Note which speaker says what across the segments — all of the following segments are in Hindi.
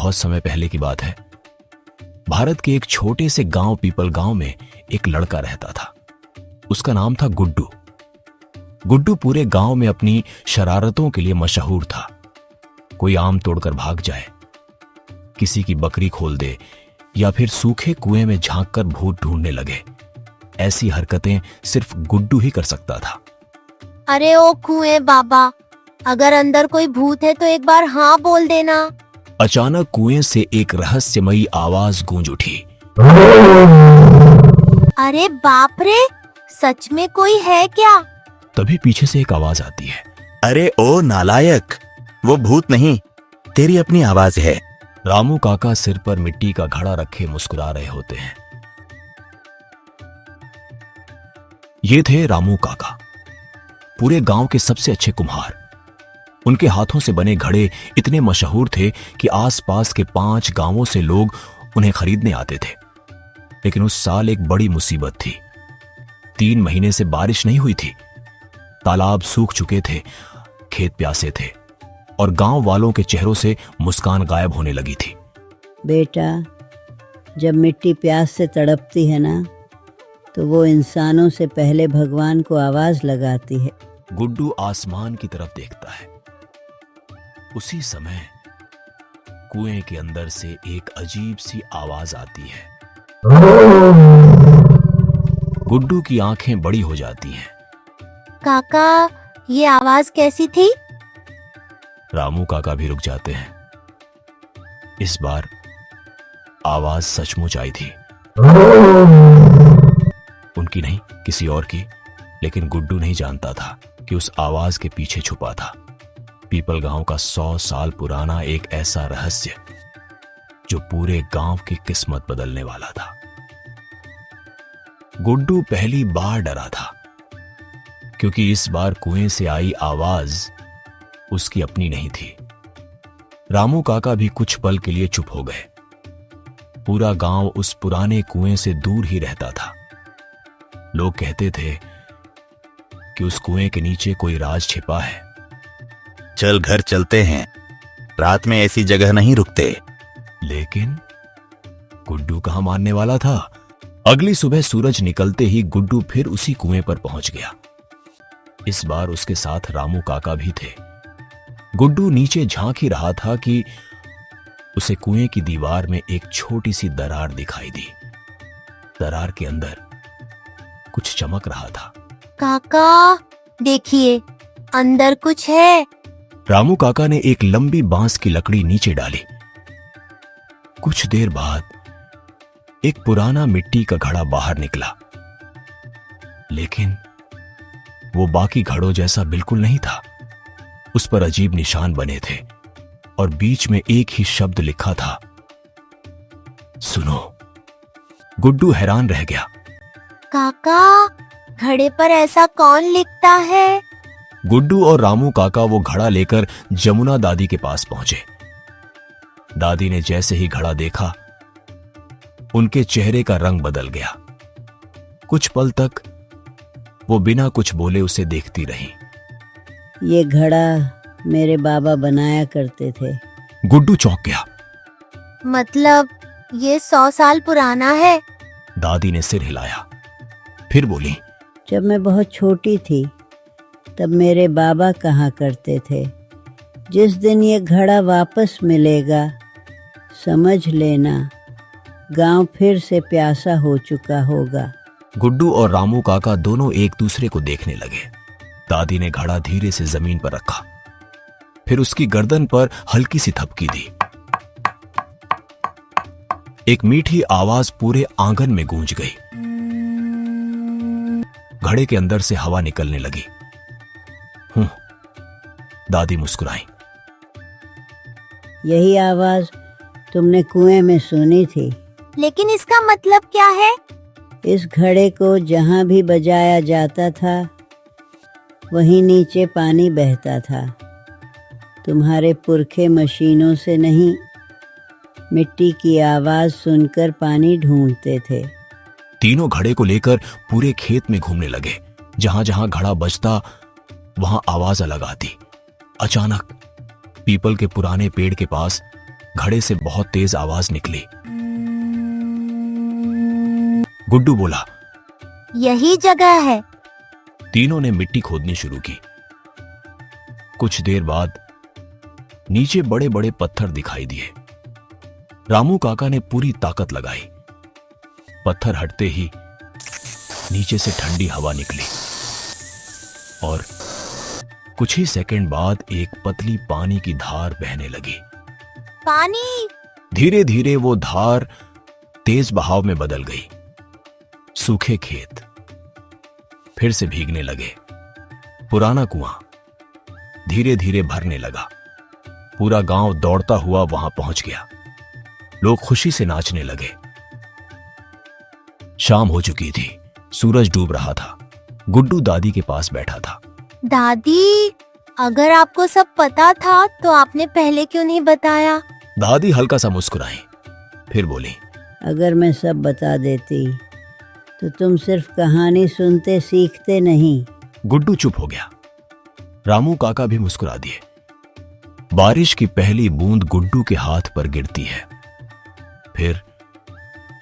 Speaker 1: बहुत समय पहले की बात है। भारत के एक छोटे से गांव पीपल गांव में एक लड़का रहता था। उसका नाम था गुड्डू। गुड्डू पूरे गांव में अपनी शरारतों के लिए मशहूर था। कोई आम तोड़कर भाग जाए, किसी की बकरी खोल दे या फिर सूखे कुएं में झांककर भूत ढूंढने लगे, ऐसी हरकतें सिर्फ गुड्डू ही कर सकता था।
Speaker 2: अरे ओ कुएं बाबा, अगर अंदर कोई भूत है तो एक बार हाँ बोल देना।
Speaker 1: अचानक कुएं से एक रहस्यमयी आवाज गूंज उठी।
Speaker 2: अरे बाप रे, सच में कोई है क्या?
Speaker 1: तभी पीछे से एक आवाज आती है।
Speaker 3: अरे ओ नालायक, वो भूत नहीं, तेरी अपनी आवाज है।
Speaker 1: रामू काका सिर पर मिट्टी का घड़ा रखे मुस्कुरा रहे होते हैं। ये थे रामू काका, पूरे गांव के सबसे अच्छे कुम्हार। उनके हाथों से बने घड़े इतने मशहूर थे कि आसपास के 5 गांवों से लोग उन्हें खरीदने आते थे। लेकिन उस साल एक बड़ी मुसीबत थी। 3 महीने से बारिश नहीं हुई थी। तालाब सूख चुके थे, खेत प्यासे थे और गांव वालों के चेहरों से मुस्कान गायब होने लगी थी।
Speaker 4: बेटा, जब मिट्टी प्यास से तड़पती है ना, तो वो इंसानों से पहले भगवान को आवाज लगाती है।
Speaker 1: गुड्डू आसमान की तरफ देखता है। उसी समय कुएं के अंदर से एक अजीब सी आवाज आती है। गुड्डू की आंखें बड़ी हो जाती हैं।
Speaker 2: काका, ये आवाज कैसी थी?
Speaker 1: रामू काका भी रुक जाते हैं। इस बार आवाज सचमुच आई थी। उनकी नहीं, किसी और की। लेकिन गुड्डू नहीं जानता था कि उस आवाज के पीछे छुपा था पीपल गांव का 100 साल पुराना एक ऐसा रहस्य जो पूरे गांव की किस्मत बदलने वाला था। गुड्डू पहली बार डरा था, क्योंकि इस बार कुएं से आई आवाज उसकी अपनी नहीं थी। रामू काका भी कुछ पल के लिए चुप हो गए। पूरा गांव उस पुराने कुएं से दूर ही रहता था। लोग कहते थे कि उस कुएं के नीचे कोई राज छिपा है।
Speaker 3: चल घर चलते हैं, रात में ऐसी जगह नहीं रुकते।
Speaker 1: लेकिन गुड्डू कहां मानने वाला था। अगली सुबह सूरज निकलते ही गुड्डू फिर उसी कुएं पर पहुंच गया। इस बार उसके साथ रामू काका भी थे। गुड्डू नीचे झांक ही रहा था कि उसे कुएं की दीवार में एक छोटी सी दरार दिखाई दी। दरार के अंदर कुछ चमक रहा था।
Speaker 2: काका, देखिए, अंदर कुछ है।
Speaker 1: रामू काका ने एक लंबी बांस की लकड़ी नीचे डाली। कुछ देर बाद एक पुराना मिट्टी का घड़ा बाहर निकला। लेकिन वो बाकी घड़ों जैसा बिल्कुल नहीं था। उस पर अजीब निशान बने थे और बीच में एक ही शब्द लिखा था, सुनो। गुड्डू हैरान रह गया।
Speaker 2: काका, घड़े पर ऐसा कौन लिखता है?
Speaker 1: गुड्डू और रामू काका वो घड़ा लेकर जमुना दादी के पास पहुंचे। दादी ने जैसे ही घड़ा देखा, उनके चेहरे का रंग बदल गया। कुछ पल तक वो बिना कुछ बोले उसे देखती रही।
Speaker 4: ये घड़ा मेरे बाबा बनाया करते थे।
Speaker 1: गुड्डू चौंक गया।
Speaker 2: मतलब ये 100 साल पुराना है?
Speaker 1: दादी ने सिर हिलाया, फिर बोली,
Speaker 4: जब मैं बहुत छोटी थी तब मेरे बाबा कहा करते थे, जिस दिन ये घड़ा वापस मिलेगा, समझ लेना गांव फिर से प्यासा हो चुका होगा।
Speaker 1: गुड्डू और रामू काका दोनों एक दूसरे को देखने लगे। दादी ने घड़ा धीरे से जमीन पर रखा, फिर उसकी गर्दन पर हल्की सी थपकी दी। एक मीठी आवाज पूरे आंगन में गूंज गई। घड़े के अंदर से हवा निकलने लगी। दादी मुस्कुराई।
Speaker 4: यही आवाज तुमने कुएं में सुनी थी।
Speaker 2: लेकिन इसका मतलब क्या है?
Speaker 4: इस घड़े को जहां भी बजाया जाता था, वहीं नीचे पानी बहता था। तुम्हारे पुरखे मशीनों से नहीं, मिट्टी की आवाज सुनकर पानी ढूंढते थे।
Speaker 1: तीनों घड़े को लेकर पूरे खेत में घूमने लगे। जहां जहां घड़ा बजता वहां आवाज अलग आती। अचानक पीपल के पुराने पेड़ के पास घड़े से बहुत तेज आवाज निकली। गुड्डू बोला,
Speaker 2: यही जगह है।
Speaker 1: तीनों ने मिट्टी खोदनी शुरू की। कुछ देर बाद नीचे बड़े बड़े पत्थर दिखाई दिए। रामू काका ने पूरी ताकत लगाई। पत्थर हटते ही नीचे से ठंडी हवा निकली और कुछ ही सेकंड बाद एक पतली पानी की धार बहने लगी।
Speaker 2: पानी।
Speaker 1: धीरे धीरे वो धार तेज बहाव में बदल गई। सूखे खेत फिर से भीगने लगे। पुराना कुआं धीरे धीरे भरने लगा। पूरा गांव दौड़ता हुआ वहां पहुंच गया। लोग खुशी से नाचने लगे। शाम हो चुकी थी। सूरज डूब रहा था। गुड्डू दादी के पास बैठा था।
Speaker 2: दादी, अगर आपको सब पता था तो आपने पहले क्यों नहीं बताया?
Speaker 1: दादी हल्का सा मुस्कुराई, फिर बोली,
Speaker 4: अगर मैं सब बता देती तो तुम सिर्फ कहानी सुनते सीखते नहीं।
Speaker 1: गुड्डू चुप हो गया। रामू काका भी मुस्कुरा दिए। बारिश की पहली बूंद गुड्डू के हाथ पर गिरती है। फिर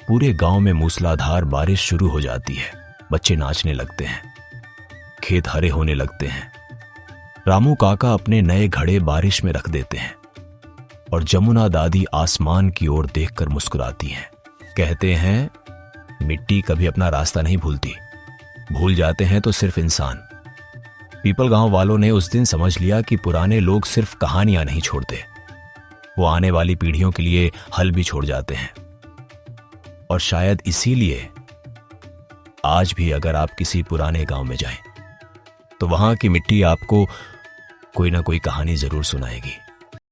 Speaker 1: पूरे गांव में मूसलाधार बारिश शुरू हो जाती है। बच्चे नाचने लगते हैं। खेत हरे होने लगते हैं। रामू काका अपने नए घड़े बारिश में रख देते हैं और जमुना दादी आसमान की ओर देखकर मुस्कुराती हैं। कहते हैं, मिट्टी कभी अपना रास्ता नहीं भूलती, भूल जाते हैं तो सिर्फ इंसान। पीपल गांव वालों ने उस दिन समझ लिया कि पुराने लोग सिर्फ कहानियां नहीं छोड़ते, वो आने वाली पीढ़ियों के लिए हल भी छोड़ जाते हैं। और शायद इसीलिए आज भी अगर आप किसी पुराने गांव में जाएं तो वहां की मिट्टी आपको कोई ना कोई कहानी जरूर सुनाएगी।